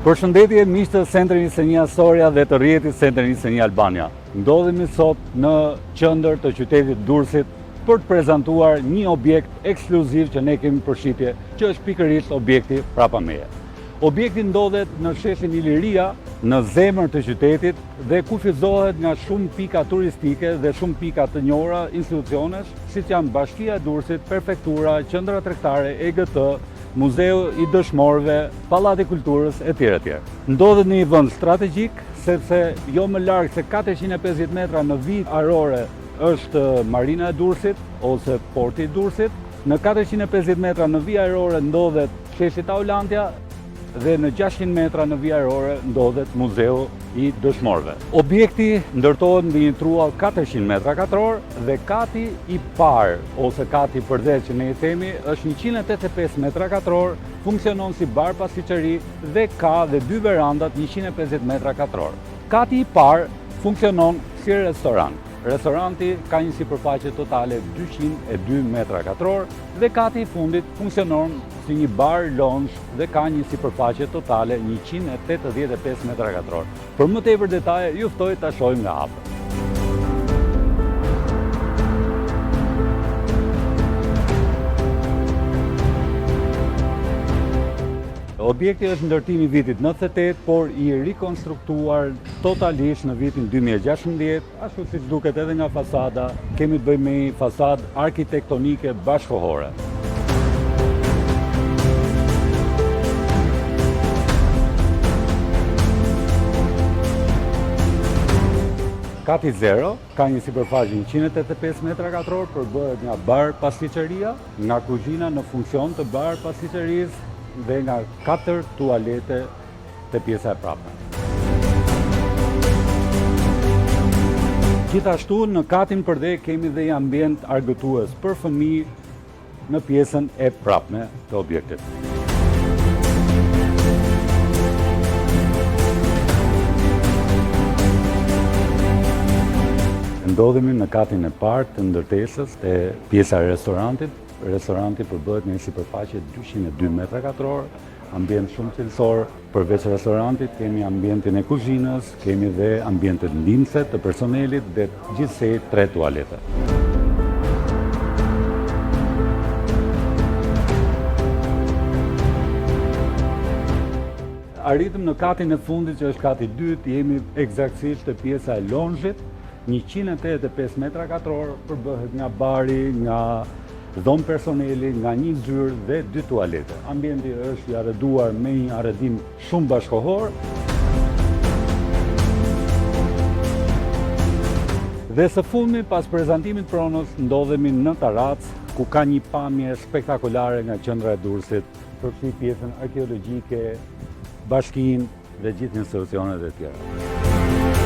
Përshëndetje miqtë të Centrit Nisënia Soria dhe të rrjetit Centri Nisënia Albania. Ndodhemi sot në qendër të qytetit Durrësit për të prezantuar një objekt ekskluziv që ne kemi përshtypje, që është pikërisht objekti prapa meje. Objekti ndodhet në sheshin Iliria, në zemër të qytetit dhe kufizohet nga shumë pika turistike dhe shumë pika të njohura institucionesh, siç janë Bashkia e Durrësit, Prefektura, Qendra Tregtare, EGT, Muzeu i Dëshmorëve, Pallati i Kulturës etj. etj. Ndodhet në një vend strategjik, sepse jo më larg se 450 metra në vijë ajrore është Marina e Durrësit ose Porti i Durrësit. Në 450 metra në vijë ajrore ndodhet sheshi Taulantia dhe në 600 metra në vijë ajrore ndodhet Muzeu i Dëshmorëve. Objekti ndërtohet mbi një truall 400 metra katror dhe kati i parë ose kati i përdhet që ne i themi është 185 metra katror, funksionon si bar pasticëri dhe ka dhe dy verandat 150 metra katror. Kati i parë funksionon si restorant. Restoranti ka një sipërfaqe totale 202 metra katror dhe kati i fundit funksionon si një bar lounge dhe ka një sipërfaqe totale 185 metra katror. Për më tepër detaje, ju ftoj ta shohim nga hapë. Objekti është ndërtim i vitit 98, por i rikonstruktuar totalisht në vitin 2016, ashtu siç duket edhe nga fasada, kemi të bëjmë me një fasadë arkitektonike bashkëkohore. Kati 0 ka një sipërfaqe 185 metra katror, përbëhet nga bar pasticëria, nga kuzhina në funksion të bar pasticërisë dhe nga 4 tualete të pjesa e prapme. Gjithashtu në katin përdhe kemi dhe një ambient argëtues për fëmijë në pjesën e prapme të objektit. Ndodhemi në katin e parë të ndërtesës e pjesa e restorantit. Restoranti përbëhet në një sipërfaqe 202 metra katror, ambient shumë cilësor. Përveç restorantit kemi ambientin e kuzhinës, kemi dhe ambientet ndimse të personelit dhe gjithsej 3 tualete. Arritëm në katin e fundit që është kati i dytë, jemi eksaktësisht te pjesa e lounge-it, 185 metra katror, përbëhet nga bari, nga dhomë personeli, nga një zyrë dhe 2 tualete. Ambienti është i arreduar me një arredim shumë bashkëkohor. Dhe së fundmi, pas prezantimit pronës, ndodhemi në Tarac, ku ka një pamje spektakolare nga qendra e Durrësit, përfshi pjesën arkeologjike, bashkinë dhe gjithë institucionet e tjera.